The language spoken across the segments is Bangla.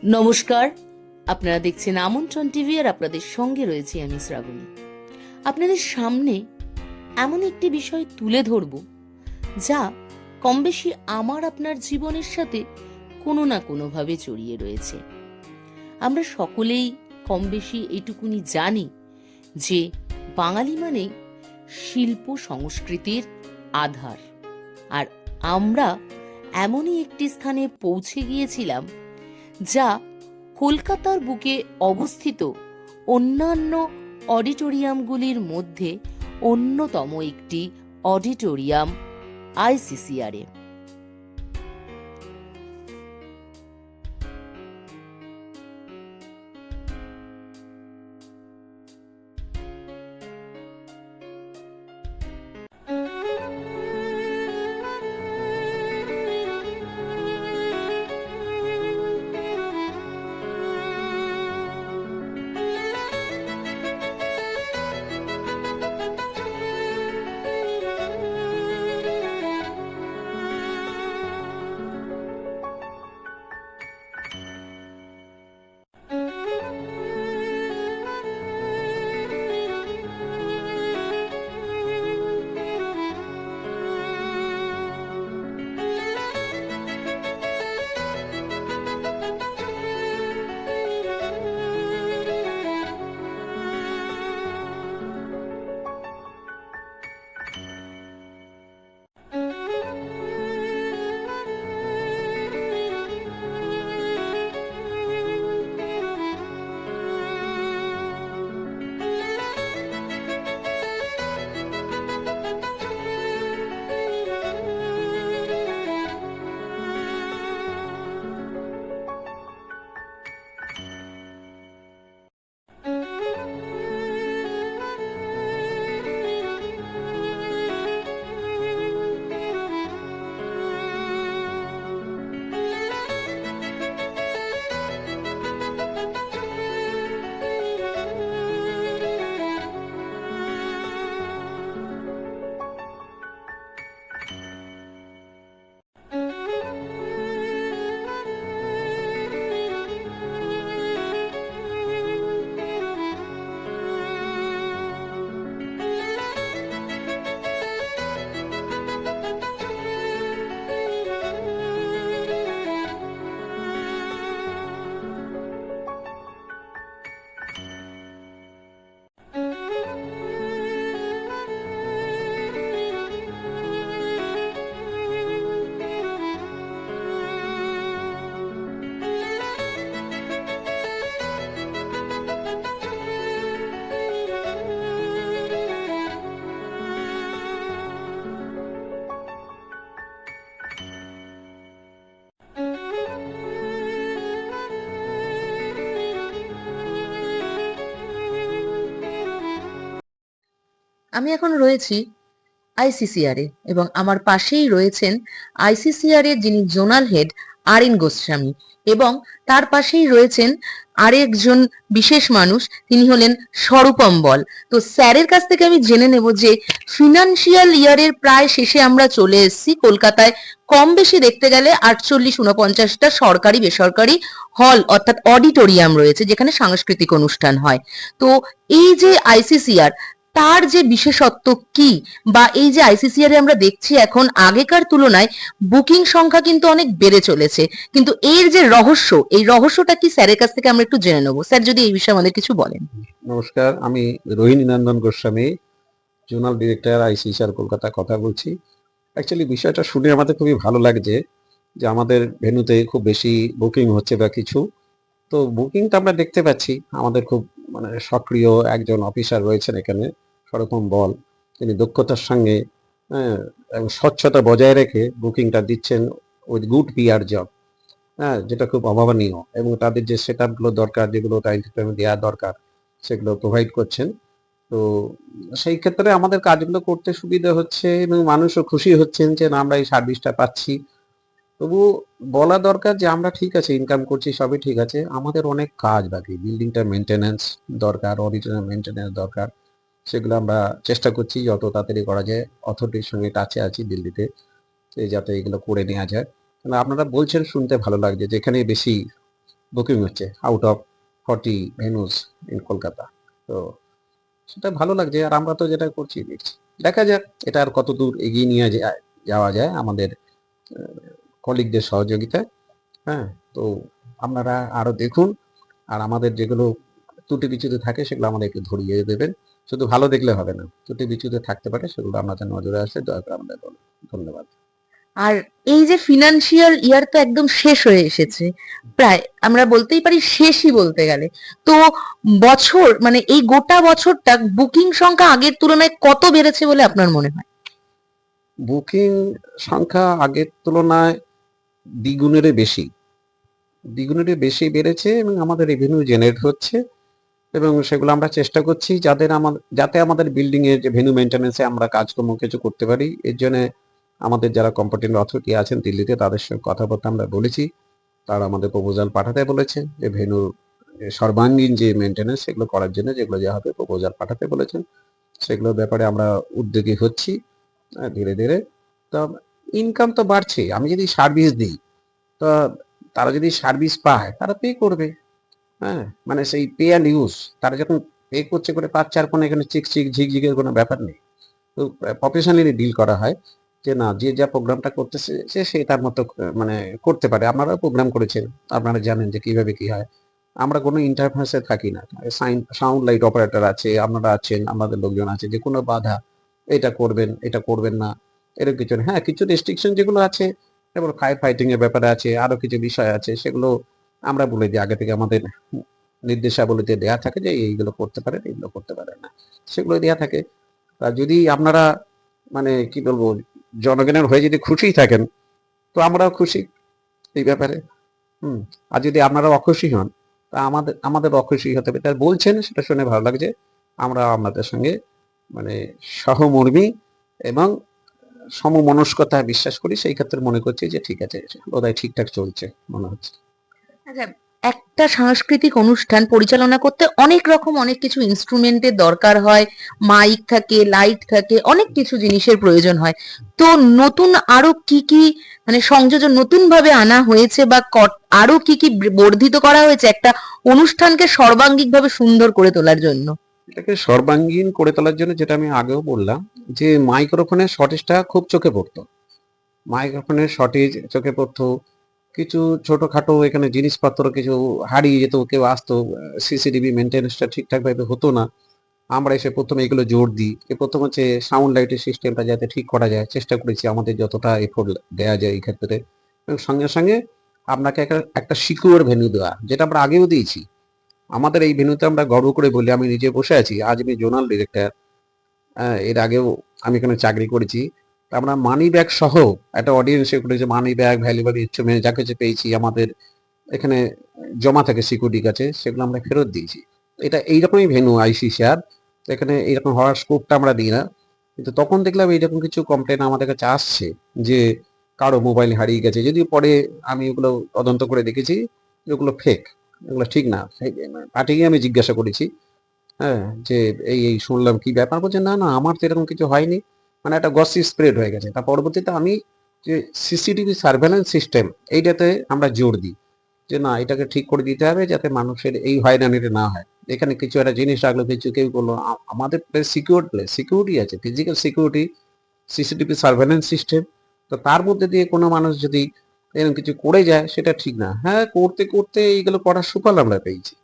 নমস্কার, আপনারা দেখছেন আমন্ত্রণ টিভি আর আপনাদের সঙ্গে রয়েছি আমি শ্রাবণী। আপনাদের সামনে এমন একটি বিষয় তুলে ধরব যা কম বেশি আমার আপনার জীবনের সাথে কোনো না কোনোভাবে জড়িয়ে রয়েছে। আমরা সকলেই কম বেশি এইটুকুনি জানি যে বাঙালি মানে শিল্প সংস্কৃতির আধার। আর আমরা এমনই একটি স্থানে পৌঁছে গিয়েছিলাম যা কলকাতার বুকে অবস্থিত অন্যান্য অডিটোরিয়ামগুলির মধ্যে অন্যতম একটি অডিটোরিয়াম আইসিসিআরে। আমি এখন রয়েছি আইসিসিআর এ এবং আমার পাশেই রয়েছেন আইসিসিআর এর যিনি জোনাল হেড আরএন গোস্বামী এবং তার পাশেই রয়েছেন আরেকজন বিশেষ মানুষ, তিনি হলেন স্বরূপম বল। তো স্যারের কাছ থেকে আমি জেনে নেব যে ফিনান্সিয়াল ইয়ারের প্রায় শেষে আমরা চলে এসেছি। কলকাতায় কম বেশি দেখতে গেলে 48-49টা সরকারি বেসরকারি হল অর্থাৎ অডিটোরিয়াম রয়েছে যেখানে সাংস্কৃতিক অনুষ্ঠান হয়। তো এই যে আইসিসিআর, তার যে বিশেষত্ব কি, বা এই যে আইসিসিআর এ আমরা দেখছি এখন আগেকার তুলনায় বুকিং সংখ্যা কিন্তু অনেক বেড়ে চলেছে, কিন্তু এর যে রহস্য, এই রহস্যটা কি স্যারের কাছ থেকে আমরা একটু জেনে নেবো। স্যার যদি এই বিষয়ে আমাদের কিছু বলেন। নমস্কার, আমি Rohini Nandan Goswami, zonal director ICCR Kolkata কথা বলছি। অ্যাকচুয়ালি বিষয়টা শুনে আমাদের খুবই ভালো লাগছে যে আমাদের ভেন্যুতে খুব বেশি বুকিং হচ্ছে বা কিছু। তো বুকিংটা আমরা দেখতে পাচ্ছি, আমাদের খুব সক্রিয় একজন অফিসার রয়েছেন এখানে, স্বরূপম বল, তিনি দক্ষতার সঙ্গে এবং স্বচ্ছতা বজায় রেখে বুকিংটা দিচ্ছেন উইথ গুড পিআর জব, যেটা খুব অভাবনীয়, এবং তাদের যে সেট আপগুলো দরকার, যেগুলো টাইম টু টাইম দেওয়া দরকার, সেগুলো প্রোভাইড করছেন। তো সেই ক্ষেত্রে আমাদের কাজগুলো করতে সুবিধা হচ্ছে এবং মানুষও খুশি হচ্ছেন যে না, আমরা এই সার্ভিসটা পাচ্ছি। তবু বলা দরকার যে আমরা ঠিক আছে, ইনকাম করছি, সবই ঠিক আছে, আমাদের অনেক কাজ বাকি। বিল্ডিংটা মেনটেন্যান্স দরকার, অডিটোরিয়াম মেনটেন্যান্স দরকার, সেগুলো আমরা চেষ্টা করছি যত তাড়াতাড়ি করা যায়। অথরিটির সঙ্গে টাচে আছি দিল্লিতে, যাতে এগুলো করে নেওয়া যায়। আপনারা বলছেন শুনতে ভালো লাগছে, যেখানে বেশি বুকিং হচ্ছে আউট অফ 40 ভেন্যুস ইন কলকাতা। তো সেটা ভালো লাগছে, আর আমরা তো যেটা করছি দেখছি, দেখা যাক এটা আর কত দূর এগিয়ে নিয়ে যাওয়া যায় আমাদের কলিগদের সহযোগিতায়। হ্যাঁ, তো আপনারা আরো দেখুন, আর আমাদের যেগুলো ত্রুটি বিচ্যুতি থাকে সেগুলো আমাদেরকে ধরিয়ে দেবেন। শুধু ভালো দেখলে হবে না, ত্রুটি বিচ্যুতি থাকতে পারে, সেগুলো আপনাদের নজরে আসলে দয়া করে আমাদের বলুন। ধন্যবাদ। আর এই যে ফিনান্সিয়াল ইয়ার তো একদম শেষ হয়ে এসেছে, প্রায় আমরা বলতেই পারি শেষই বলতে গেলে। তো বছর মানে এই গোটা বছরটা বুকিং সংখ্যা আগের তুলনায় কত বেড়েছে বলে আপনার মনে হয়? বুকিং সংখ্যা আগের তুলনায় দ্বিগুণেরও বেশি, দ্বিগুণেরও বেশি বেড়েছে, এবং আমাদের রেভিনিউ জেনারেট হচ্ছে, এবং সেগুলো আমরা চেষ্টা করছি যাতে আমাদের বিল্ডিং এর যে ভেন্যু মেইনটেনেন্সে আমরা কাজকর্ম কিছু করতে পারি। এর জন্য আমাদের যারা কম্পিটেন্ট অথরিটি আছেন দিল্লিতে, তাদের সঙ্গে কথাবার্তা আমরা বলেছি। তারা আমাদের প্রপোজাল পাঠাতে বলেছে, যে ভেন্যুর সর্বাঙ্গীন যে মেইনটেনেন্স সেগুলো করার জন্য যেগুলো যা হবে প্রপোজাল পাঠাতে বলেছেন। সেগুলোর ব্যাপারে আমরা উদ্যোগী হচ্ছি ধীরে ধীরে। তো ইনকাম তো বাড়ছে, আমি যদি সার্ভিস দিই, তো তারা যদি সার্ভিস পায় তারা পে করবে। হ্যাঁ, মানে সেই পে অ্যান্ড ইউজ, তারা যখন পে করছে করে পাচ্ছে, আর কোনো এখানে চিক ঝিকঝিকের কোনো ব্যাপার নেই। তো প্রফেশনালি ডিল করা হয়, যে না, যে যা প্রোগ্রামটা করতেছে সে তার মতো মানে করতে পারে। আপনারাও প্রোগ্রাম করেছেন, আপনারা জানেন যে কিভাবে কি হয়। আমরা কোনো ইন্টারফেসে থাকি না, সাউন্ড লাইট অপারেটর আছে, আপনারা আছেন, আমাদের লোকজন আছে, যে কোনো বাধা, এটা করবেন এটা করবেন না, এরকম কিছু না। হ্যাঁ, কিছু রেস্ট্রিকশন যেগুলো আছে, যেমন ফায়ার ফাইটিং এর ব্যাপারে আছে, আরো কিছু বিষয় আছে, সেগুলো আমরা বলে দিই আগে থেকে, আমাদের নির্দেশাবলীতে দেয়া থাকে যে এইগুলো করতে পারেন, এইগুলো করতে পারেন না, সেগুলো দেয়া থাকে। তা যদি আপনারা মানে কি বলবো, জনগণের হয়ে যদি খুশি থাকেন, তো আমরাও খুশি এই ব্যাপারে। হুম। আর যদি আপনারা অখুশি হন, তা আমাদের অখুশি হতে হবে, তাই বলছেন সেটা শুনে ভালো লাগছে। আমরা আপনাদের সঙ্গে মানে সহমর্মী এবং সমমনস্কতা বিশ্বাস করি, সেই ক্ষেত্রে মনে করছি যে ঠিক আছে, বোধহয় ঠিকঠাক চলছে মনে হচ্ছে। আচ্ছা, একটা সাংস্কৃতিক অনুষ্ঠান পরিচালনা করতে অনেক রকম অনেক কিছু ইনস্ট্রুমেন্টের দরকার হয়, মাইক থাকে, লাইট থাকে, অনেক কিছু জিনিসের প্রয়োজন হয়। তো নতুন আরো কি কি মানে সংযোজন নতুন ভাবে আনা হয়েছে বা আরো কি কি বর্ধিত করা হয়েছে একটা অনুষ্ঠানকে সর্বাঙ্গিকভাবে সুন্দর করে তোলার জন্য? এটাকে সর্বাঙ্গীন করে তোলার জন্য যেটা আমি আগেও বললাম, যে মাইক্রোফোনের শর্টেজটা খুব চোখে পড়তো, মাইক্রোফোনের শর্টেজ চোখে পড়তো। কিছু ছোটখাটো এখানে জিনিসপত্র কিছু হারিয়ে যেত, কেউ আসতো, সিসিটিভি মেনটেন্যান্সটা ঠিকঠাক ভাবে হতো না। আমরা এসে প্রথমে এগুলো জোর দিই, প্রথম হচ্ছে সাউন্ড লাইটের সিস্টেমটা যাতে ঠিক করা যায়, চেষ্টা করেছি আমাদের যতটা এফোর্ট দেওয়া যায় এই ক্ষেত্রে। এবং সঙ্গে সঙ্গে আপনাকে একটা সিকিউর ভেন্যু দেওয়া, যেটা আমরা আগেও দিয়েছি। আমাদের এই ভেন্যুতে আমরা গর্ব করে বলি, আমি নিজে বসে আছি, আজ আমি জোনাল ডিরেক্টর, এর আগেও আমি এখানে চাকরি করেছি। তা আমরা মানি ব্যাগ সহ একটা অডিয়েন্সে করেছি, মানি ব্যাগ, ভ্যালুয়েবল ইনস্ট্রুমেন্ট যা কিছু পেয়েছি আমাদের এখানে জমা থাকে সিকিউরিটির কাছে, সেগুলো আমরা ফেরত দিয়েছি। এটা এইরকমই ভেন্যু আইসিসিআর, এখানে এইরকম হওয়ার স্কোপটা আমরা দিই না। কিন্তু তখন দেখলাম এইরকম কিছু কমপ্লেন আমাদের কাছে আসছে, যে কারো মোবাইল হারিয়ে গেছে, যদিও পরে আমি ওগুলো তদন্ত করে দেখেছি যে ওগুলো ফেক, এগুলো ঠিক না। পাঠিয়ে আমি জিজ্ঞাসা করেছি, হ্যাঁ, যে এই শুনলাম কি ব্যাপার, বলছে না না আমার তো এরকম কিছু হয়নি। মানে একটা গসিপ স্প্রেড হয়ে গেছে। তার পরবর্তীতে আমি যে সিসিটিভি সার্ভেলেন্স সিস্টেম, এইটাতে আমরা জোর দিই, যে না, এটাকে ঠিক করে দিতে হবে যাতে মানুষের এই হয়রানিটা না হয়। এখানে কিছু একটা জিনিস রাখলো, কিছু কেউ করলো, আমাদের প্লেস সিকিউর, প্লেস সিকিউরিটি আছে, physical security, CCTV surveillance system. তো তার মধ্যে দিয়ে কোনো মানুষ যদি এরকম কিছু করে যায়, সেটা ঠিক না। হ্যাঁ, করতে করতে এইগুলো করার সুফল আমরা পেয়েছি।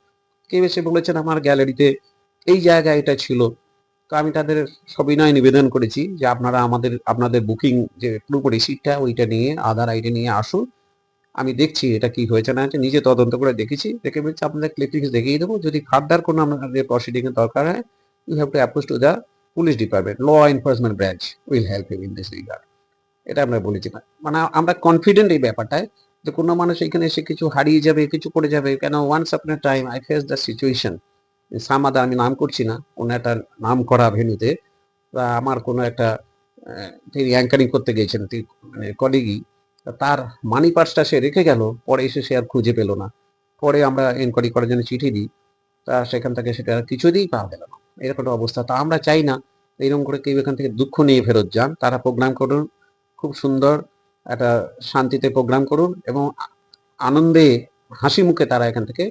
কেউ এসে বলেছেন আমার গ্যালারিতে এই জায়গায় এটা ছিল। তো আমি তাদের সবিনয় নিবেদন করেছি যে আপনারা আপনাদের বুকিং যে পুরোপুরি সিটটা ওইটা নিয়ে আধার আইডি নিয়ে আসুন, আমি দেখছি এটা কি হয়েছে না হয়েছে, নিজে তদন্ত করে দেখেছি, দেখে বলছি আপনাদের ক্লিপিংস দেখিয়ে দেবো, যদি ফার্দার কোনো আমাদের প্রসিডিং এর দরকার হয়, you have to approach to the police department, law enforcement branch will help you in this regard. এটা আমরা বলেছি। মানে আমরা কনফিডেন্ট এই ব্যাপারটায়, যে কোনো মানুষ এখানে এসে কিছু হারিয়ে যাবে, কিছু করে যাবে কেন। Once upon a time I face the situation, সামাদা, আমি নাম করছি না, কোনো একটা নাম করা ভেন্যুতে, বা আমার কোনো একটা তিনি অ্যাঙ্কারিং করতে গিয়েছেন, মানে কলিগই, তার মানি পার্সটা সে রেখে গেল, পরে এসে সে আর খুঁজে পেল না। পরে আমরা এনকোয়ারি করার জন্য চিঠি দিই, তা সেখান থেকে সেটা কিছুতেই পাওয়া গেল না। এরকম একটা অবস্থা। তা আমরা চাই না এরকম করে কেউ এখান থেকে দুঃখ নিয়ে ফেরত যান। তারা প্রোগ্রাম করুন, খুব সুন্দর একটা শান্তিতে প্রোগ্রাম করুন, এবং আনন্দে হাসি মুখে তারা এখান থেকে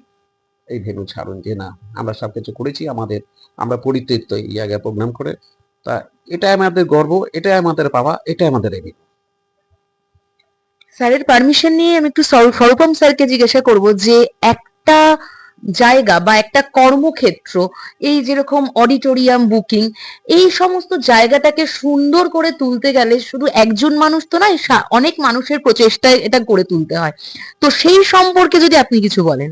এই ভেন্যু ছাড়ুন, যে না আমরা সবকিছু করেছি, আমরা পরিতৃপ্ত এই জায়গায় প্রোগ্রাম করে। তা এটাই আমাদের গর্ব, এটাই আমাদের পাওয়া, এটাই আমাদের এবিট। স্যারের পারমিশন নিয়ে আমি একটু স্বরূপম স্যারকে জিজ্ঞাসা করব যে একটা জায়গা বা একটা কর্মক্ষেত্র, এই যেরকম অডিটোরিয়াম বুকিং, এই সমস্ত জায়গাটাকে সুন্দর করে তুলতে গেলে শুধু একজন মানুষ তো নয়, অনেক মানুষের প্রচেষ্টায় এটা করে তুলতে হয়। তো সেই সম্পর্কে যদি আপনি কিছু বলেন।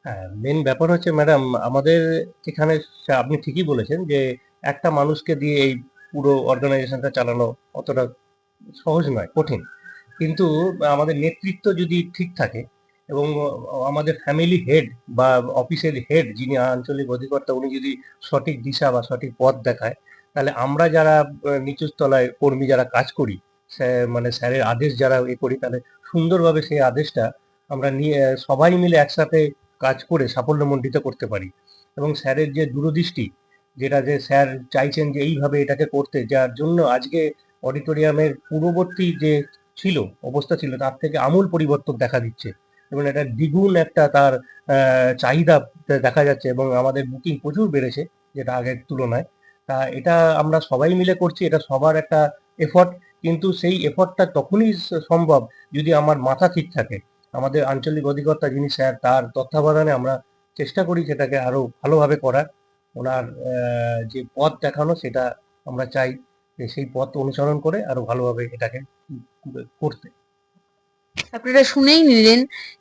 হ্যাঁ, মেন ব্যাপার হচ্ছে ম্যাডাম, আমাদের এখানে আপনি ঠিকই বলেছেন যে একটা মানুষকে দিয়ে এই পুরো অর্গানাইজেশনটা চালানো অতটা সহজ নয়, কঠিন। কিন্তু আমাদের নেতৃত্ব যদি ঠিক থাকে এবং আমাদের ফ্যামিলি হেড বা অফিসের হেড যিনি আঞ্চলিক অধিকর্তা, উনি যদি সঠিক দিশা বা সঠিক পথ দেখায়, তাহলে আমরা যারা নিচু তলায় কর্মী যারা কাজ করি, মানে স্যারের আদেশ যারা করি, তাহলে সুন্দরভাবে সেই আদেশটা আমরা নিয়ে সবাই মিলে একসাথে কাজ করে সাফল্যমণ্ডিত করতে পারি। এবং স্যারের যে দূরদৃষ্টি, যেটা যে স্যার চাইছেন যে এইভাবে এটাকে করতে, যার জন্য আজকে অডিটোরিয়ামের পূর্ববর্তী যে ছিল অবস্থা ছিল তার থেকে আমূল পরিবর্তন দেখা দিচ্ছে, এবং এটা দ্বিগুণ একটা তার চাহিদা দেখা যাচ্ছে, এবং আমাদের বুকিং প্রচুর বেড়েছে যেটা আগের তুলনায়। তা এটা আমরা সবাই মিলে করছি, এটা সবার একটা এফর্ট। কিন্তু সেই এফর্টটা তখনই সম্ভব যদি আমার মাথা ঠিক থাকে। আমাদের আঞ্চলিক অধিকর্তা যিনি স্যার, তার তত্ত্বাবধানে আমরা চেষ্টা করি সেটাকে আরো ভালোভাবে করার। ওনার যে পথ দেখানো, সেটা আমরা চাই যে সেই পথ অনুসরণ করে আরো ভালোভাবে এটাকে করতে। আপনারা শুনেই নিলেন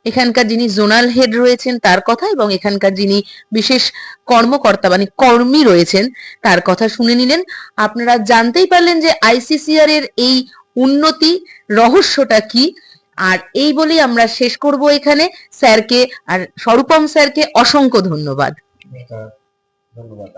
এখানকার যিনি জোনাল হেড রয়েছেন তার কথা, এবং এখানকার যিনি বিশেষ কর্মকর্তা মানে কর্মী রয়েছেন তার কথা শুনে নিলেন। আপনারা জানতেই পারলেন যে আইসিসিআর এর এই উন্নতি রহস্যটা কি। আর এই বলেই আমরা শেষ করব এখানে। স্যারকে আর স্বরূপম স্যারকে অসংখ্য ধন্যবাদ। ধন্যবাদ।